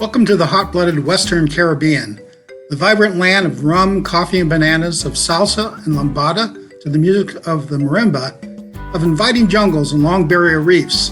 Welcome to the hot-blooded Western Caribbean, the vibrant land of rum, coffee, and bananas, of salsa and lambada, to the music of the marimba, of inviting jungles and long barrier reefs,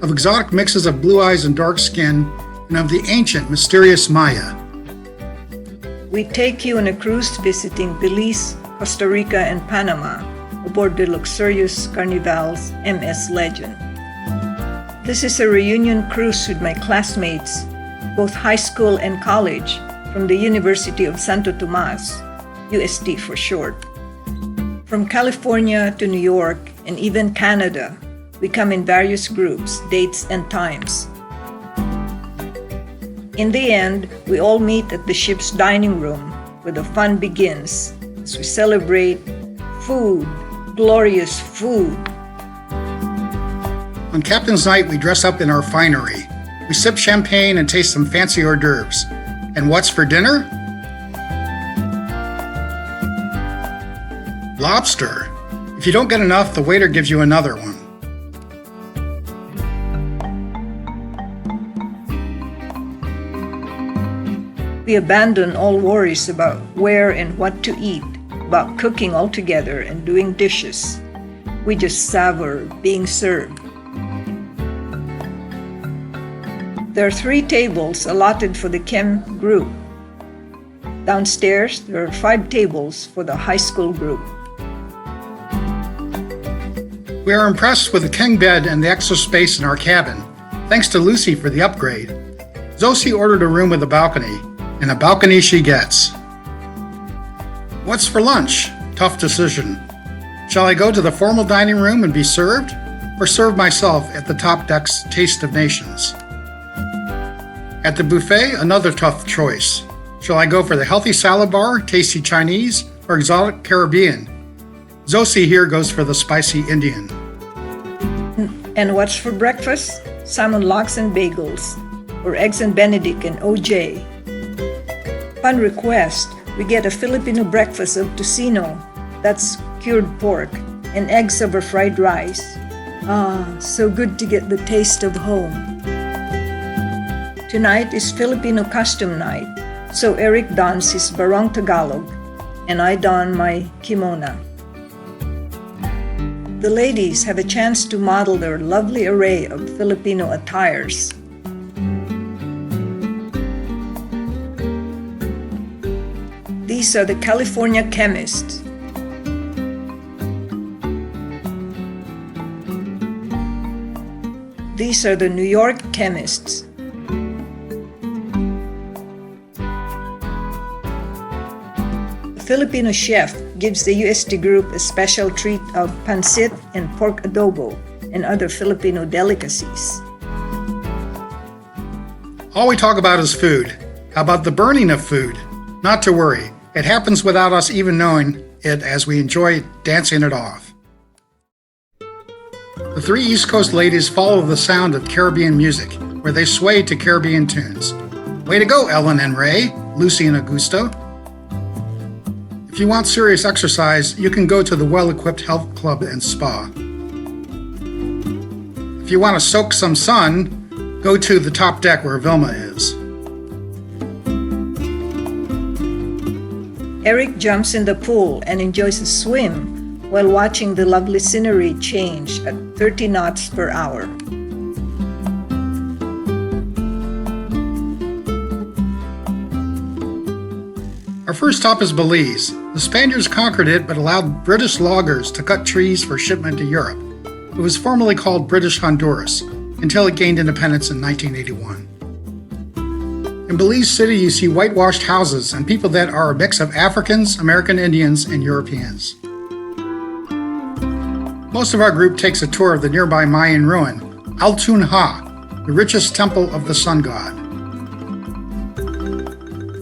of exotic mixes of blue eyes and dark skin, and of the ancient, mysterious Maya. We take you on a cruise visiting Belize, Costa Rica, and Panama aboard the luxurious Carnival's MS Legend. This is a reunion cruise with my classmates, both high school and college, from the University of Santo Tomas, UST for short. From California to New York and even Canada, we come in various groups, dates, and times. In the end, we all meet at the ship's dining room where the fun begins as we celebrate food, glorious food. On Captain's Night, we dress up in our finery. We sip champagne and taste some fancy hors d'oeuvres. And what's for dinner? Lobster. If you don't get enough, the waiter gives you another one. We abandon all worries about where and what to eat, about cooking altogether and doing dishes. We just savor being served. There are 3 tables allotted for the Chem group. Downstairs, there are 5 tables for the high school group. We are impressed with the king bed and the extra space in our cabin. Thanks to Lucy for the upgrade. Zosie ordered a room with a balcony, and a balcony she gets. What's for lunch? Tough decision. Shall I go to the formal dining room and be served, or serve myself at the top deck's Taste of Nations? At the buffet, another tough choice. Shall I go for the healthy salad bar, tasty Chinese, or exotic Caribbean? Zosie here goes for the spicy Indian. And what's for breakfast? Salmon lox and bagels, or eggs and Benedict and OJ. Upon request, we get a Filipino breakfast of tocino, that's cured pork, and eggs over fried rice. So good to get the taste of home. Tonight is Filipino costume night, so Eric dons his barong Tagalog, and I don my kimono. The ladies have a chance to model their lovely array of Filipino attires. These are the California chemists. These are the New York chemists. The Filipino chef gives the UST group a special treat of pancit and pork adobo and other Filipino delicacies. All we talk about is food. How about the burning of food? Not to worry. It happens without us even knowing it as we enjoy dancing it off. The 3 East Coast ladies follow the sound of Caribbean music, where they sway to Caribbean tunes. Way to go, Ellen and Ray, Lucy and Augusto. If you want serious exercise, you can go to the well-equipped health club and spa. If you want to soak some sun, go to the top deck where Vilma is. Eric jumps in the pool and enjoys a swim while watching the lovely scenery change at 30 knots per hour. Our first stop is Belize. The Spaniards conquered it but allowed British loggers to cut trees for shipment to Europe. It was formerly called British Honduras until it gained independence in 1981. In Belize City, you see whitewashed houses and people that are a mix of Africans, American Indians, and Europeans. Most of our group takes a tour of the nearby Mayan ruin, USTHi, the richest temple of the sun god.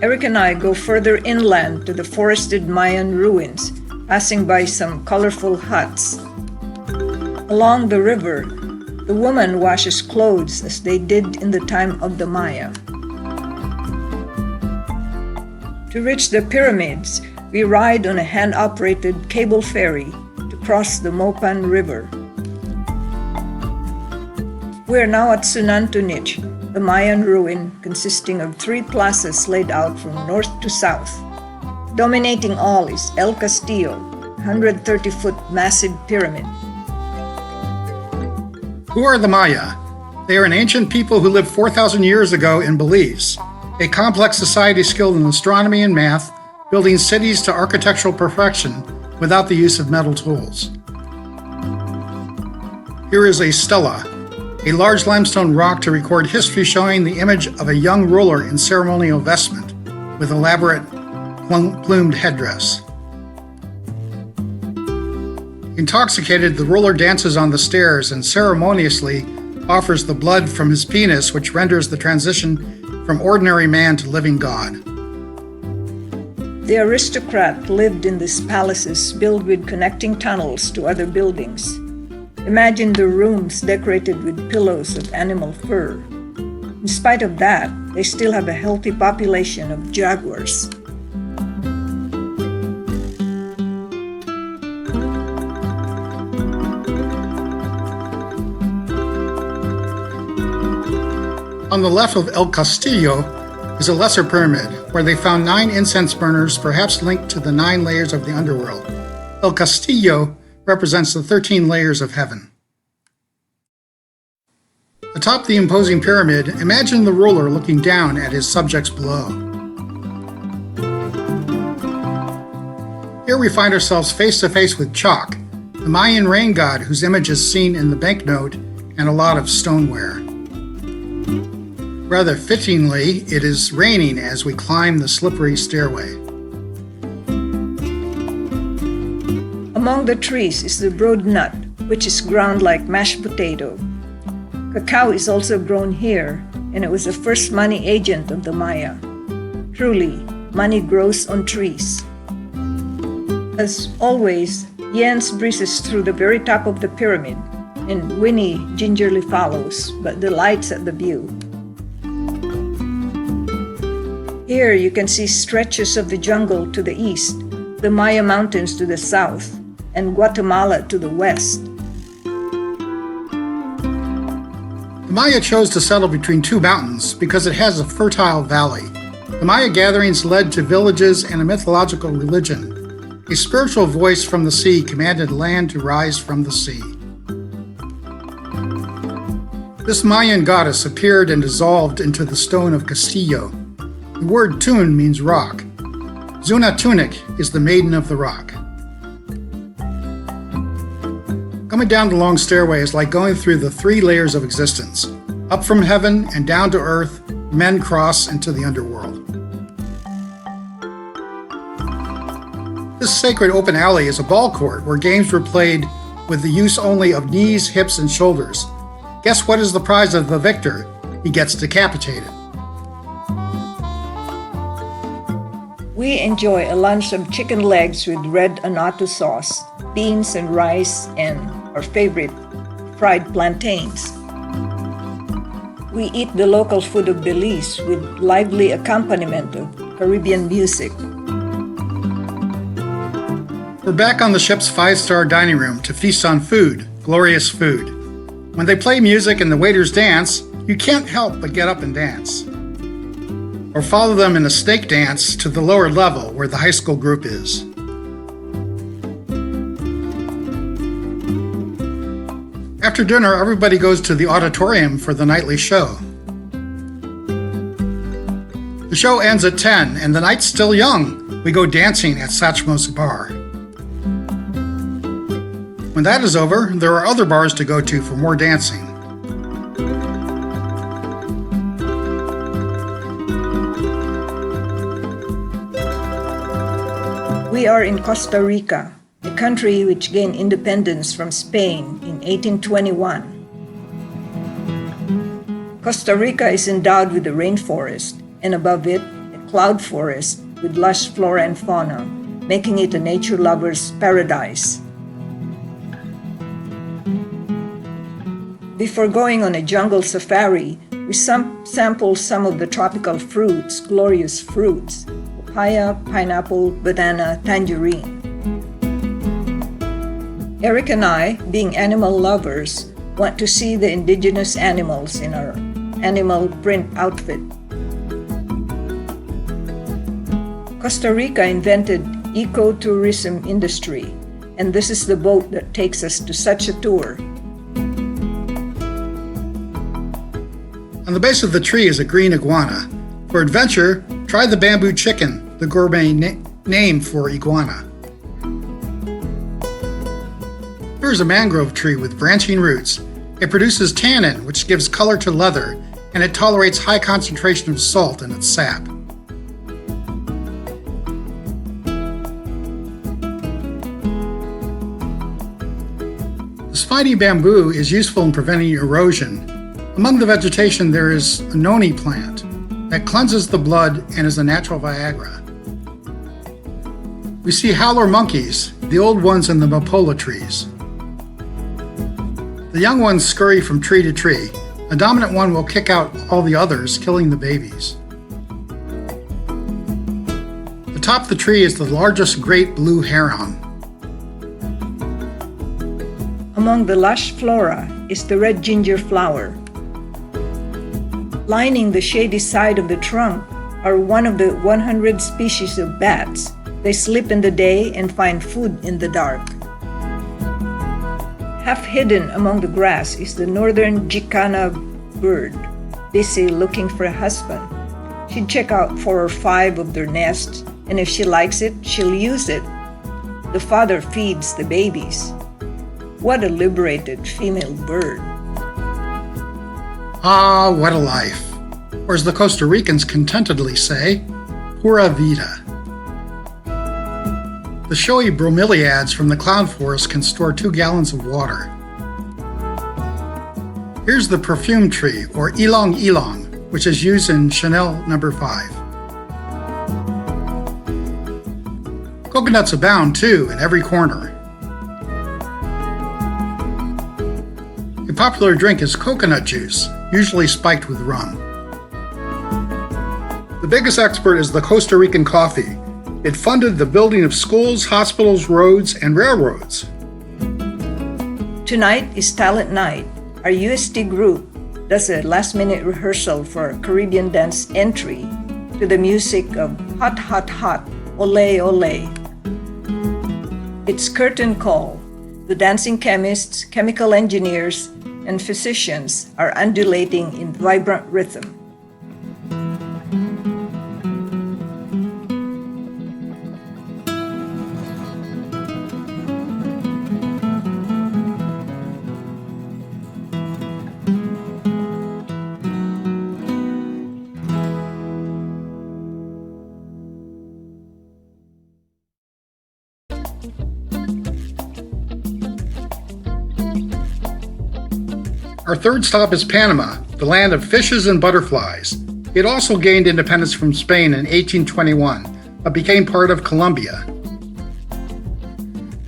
Eric and I go further inland to the forested Mayan ruins, passing by some colorful huts. Along the river, the woman washes clothes as they did in the time of the Maya. To reach the pyramids, we ride on a hand-operated cable ferry to cross the Mopan River. We are now at Zunantunich, a Mayan ruin consisting of 3 plazas laid out from north to south. Dominating all is El Castillo, a 130-foot massive pyramid. Who are the Maya? They are an ancient people who lived 4,000 years ago in Belize, a complex society skilled in astronomy and math, building cities to architectural perfection without the use of metal tools. Here is a stela, a large limestone rock to record history showing the image of a young ruler in ceremonial vestment with elaborate plumed headdress. Intoxicated, the ruler dances on the stairs and ceremoniously offers the blood from his penis, which renders the transition from ordinary man to living god. The aristocrat lived in these palaces built with connecting tunnels to other buildings. Imagine the rooms decorated with pillows of animal fur. In spite of that, they still have a healthy population of jaguars. On the left of El Castillo is a lesser pyramid, where they found 9 incense burners, perhaps linked to the 9 layers of the underworld. El Castillo represents the 13 layers of heaven. Atop the imposing pyramid, imagine the ruler looking down at his subjects below. Here we find ourselves face to face with Chalk, the Mayan rain god whose image is seen in the banknote and a lot of stoneware. Rather fittingly, it is raining as we climb the slippery stairway. Among the trees is the broad nut, which is ground like mashed potato. Cacao is also grown here, and it was the first money agent of the Maya. Truly, money grows on trees. As always, Jens breezes through the very top of the pyramid, and Winnie gingerly follows, but delights at the view. Here you can see stretches of the jungle to the east, the Maya Mountains to the south, and Guatemala to the west. The Maya chose to settle between 2 mountains because it has a fertile valley. The Maya gatherings led to villages and a mythological religion. A spiritual voice from the sea commanded land to rise from the sea. This Mayan goddess appeared and dissolved into the stone of Castillo. The word tun means rock. Zunantunich is the maiden of the rock. Coming down the long stairway is like going through the 3 layers of existence. Up from heaven and down to earth, men cross into the underworld. This sacred open alley is a ball court where games were played with the use only of knees, hips, and shoulders. Guess what is the prize of the victor? He gets decapitated. We enjoy a lunch of chicken legs with red annatto sauce, beans and rice, and our favorite, fried plantains. We eat the local food of Belize with lively accompaniment of Caribbean music. We're back on the ship's 5-star dining room to feast on food, glorious food. When they play music and the waiters dance, you can't help but get up and dance. Or follow them in a snake dance to the lower level where the high school group is. After dinner, everybody goes to the auditorium for the nightly show. The show ends at 10, and the night's still young. We go dancing at Satchmo's bar. When that is over, there are other bars to go to for more dancing. We are in Costa Rica, a country which gained independence from Spain in 1821. Costa Rica is endowed with a rainforest, and above it, a cloud forest with lush flora and fauna, making it a nature lover's paradise. Before going on a jungle safari, we sample some of the tropical fruits, glorious fruits, papaya, pineapple, banana, tangerine. Eric and I, being animal lovers, want to see the indigenous animals in our animal print outfit. Costa Rica invented ecotourism industry, and this is the boat that takes us to such a tour. On the base of the tree is a green iguana. For adventure, try the bamboo chicken, the gourmet name for iguana. Here's a mangrove tree with branching roots. It produces tannin, which gives color to leather, and it tolerates high concentration of salt in its sap. The spiny bamboo is useful in preventing erosion. Among the vegetation there is a noni plant that cleanses the blood and is a natural Viagra. We see howler monkeys, the old ones in the mapola trees. The young ones scurry from tree to tree. A dominant one will kick out all the others, killing the babies. Atop the tree is the largest great blue heron. Among the lush flora is the red ginger flower. Lining the shady side of the trunk are one of the 100 species of bats. They sleep in the day and find food in the dark. Half hidden among the grass is the northern jicana bird, busy looking for a husband. She'd check out 4 or 5 of their nests, and if she likes it, she'll use it. The father feeds the babies. What a liberated female bird. Ah, what a life. Or as the Costa Ricans contentedly say, pura vida. The showy bromeliads from the cloud forest can store 2 gallons of water. Here's the perfume tree, or ylang ylang, which is used in Chanel No. 5. Coconuts abound too in every corner. A popular drink is coconut juice, usually spiked with rum. The biggest export is the Costa Rican coffee. It funded the building of schools, hospitals, roads, and railroads. Tonight is talent night. Our UST group does a last-minute rehearsal for a Caribbean dance entry to the music of Hot Hot Hot, Ole Ole. It's curtain call. The dancing chemists, chemical engineers, and physicians are undulating in vibrant rhythm. Our third stop is Panama, the land of fishes and butterflies. It also gained independence from Spain in 1821, but became part of Colombia.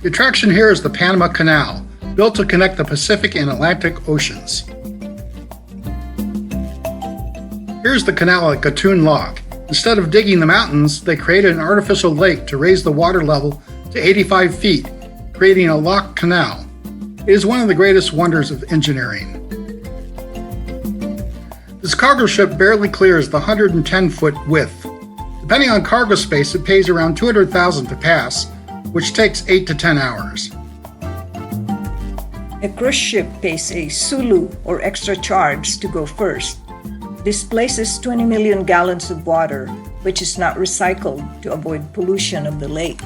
The attraction here is the Panama Canal, built to connect the Pacific and Atlantic Oceans. Here's the canal at Gatun Lock. Instead of digging the mountains, they created an artificial lake to raise the water level to 85 feet, creating a locked canal. It is one of the greatest wonders of engineering. This cargo ship barely clears the 110-foot width. Depending on cargo space, it pays around $200,000 to pass, which takes 8 to 10 hours. A cruise ship pays a sulu or extra charge to go first. Displaces 20 million gallons of water, which is not recycled to avoid pollution of the lake.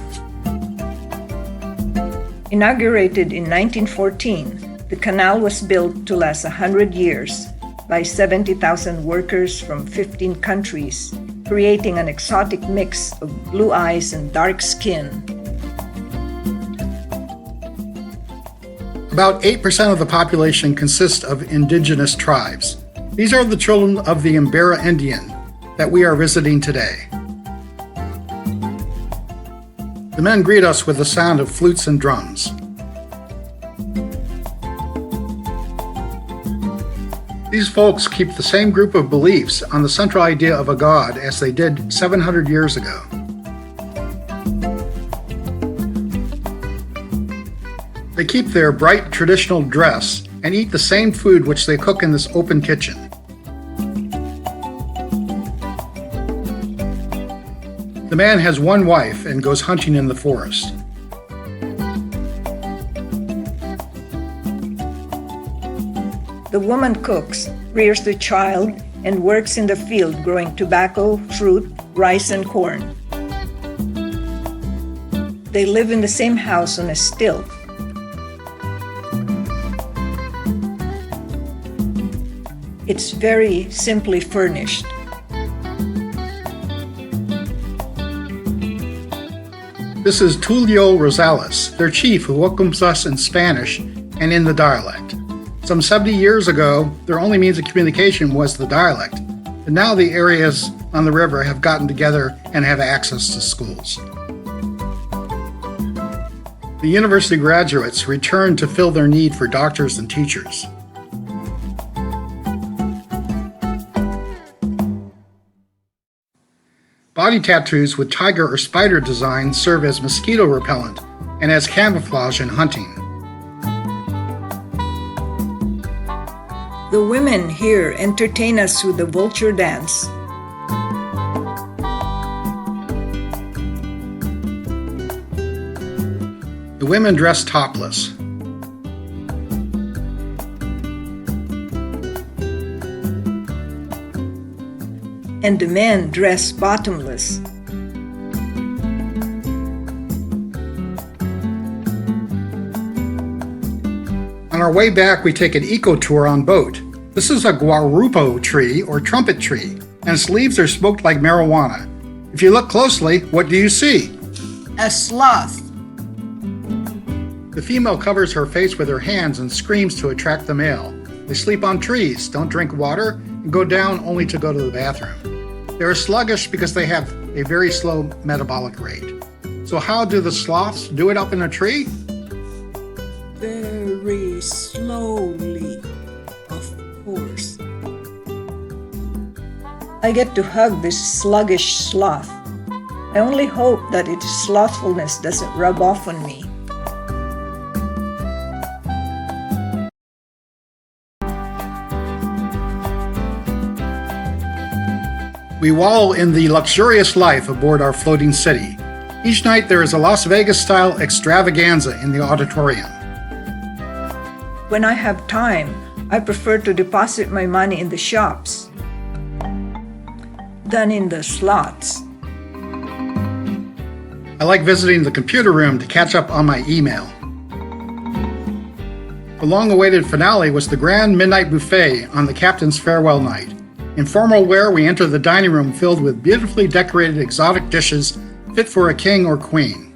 Inaugurated in 1914, the canal was built to last 100 years by 70,000 workers from 15 countries, creating an exotic mix of blue eyes and dark skin. About 8% of the population consists of indigenous tribes. These are the children of the Embera Indian that we are visiting today. The men greet us with the sound of flutes and drums. These folks keep the same group of beliefs on the central idea of a god as they did 700 years ago. They keep their bright traditional dress and eat the same food which they cook in this open kitchen. The man has one wife and goes hunting in the forest. The woman cooks, rears the child, and works in the field growing tobacco, fruit, rice, and corn. They live in the same house on a stilt. It's very simply furnished. This is Tulio Rosales, their chief, who welcomes us in Spanish and in the dialect. Some 70 years ago, their only means of communication was the dialect, but now the areas on the river have gotten together and have access to schools. The university graduates return to fill their need for doctors and teachers. Body tattoos with tiger or spider designs serve as mosquito repellent and as camouflage in hunting. The women here entertain us with the vulture dance. The women dress topless. And the men dress bottomless. On our way back, we take an eco-tour on boat. This is a guarupo tree or trumpet tree, and its leaves are smoked like marijuana. If you look closely, what do you see? A sloth. The female covers her face with her hands and screams to attract the male. They sleep on trees, don't drink water, and go down only to go to the bathroom. They are sluggish because they have a very slow metabolic rate. So how do the sloths do it up in a tree? Very slowly, of course. I get to hug this sluggish sloth. I only hope that its slothfulness doesn't rub off on me. We wallow in the luxurious life aboard our floating city. Each night there is a Las Vegas-style extravaganza in the auditorium. When I have time, I prefer to deposit my money in the shops than in the slots. I like visiting the computer room to catch up on my email. The long-awaited finale was the grand midnight buffet on the captain's farewell night. In formal wear, we enter the dining room filled with beautifully decorated exotic dishes fit for a king or queen.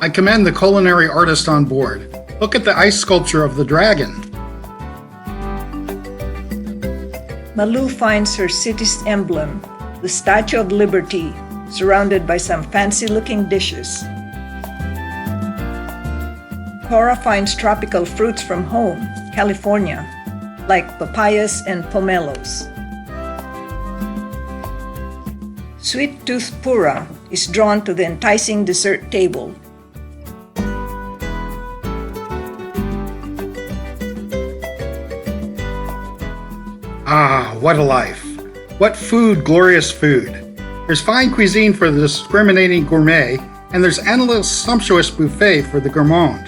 I commend the culinary artist on board. Look at the ice sculpture of the dragon. Malu finds her city's emblem, the Statue of Liberty, surrounded by some fancy-looking dishes. Cora finds tropical fruits from home, California, like papayas and pomelos. Sweet Tooth Pura is drawn to the enticing dessert table. Ah, what a life. What food, glorious food. There's fine cuisine for the discriminating gourmet, and there's endless sumptuous buffet for the gourmand.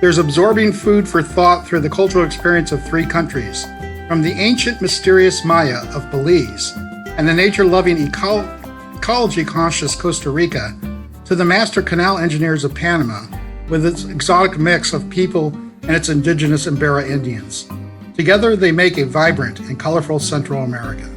There's absorbing food for thought through the cultural experience of 3 countries, from the ancient mysterious Maya of Belize and the nature-loving ecology-conscious Costa Rica to the master canal engineers of Panama with its exotic mix of people and its indigenous Embera Indians. Together they make a vibrant and colorful Central America.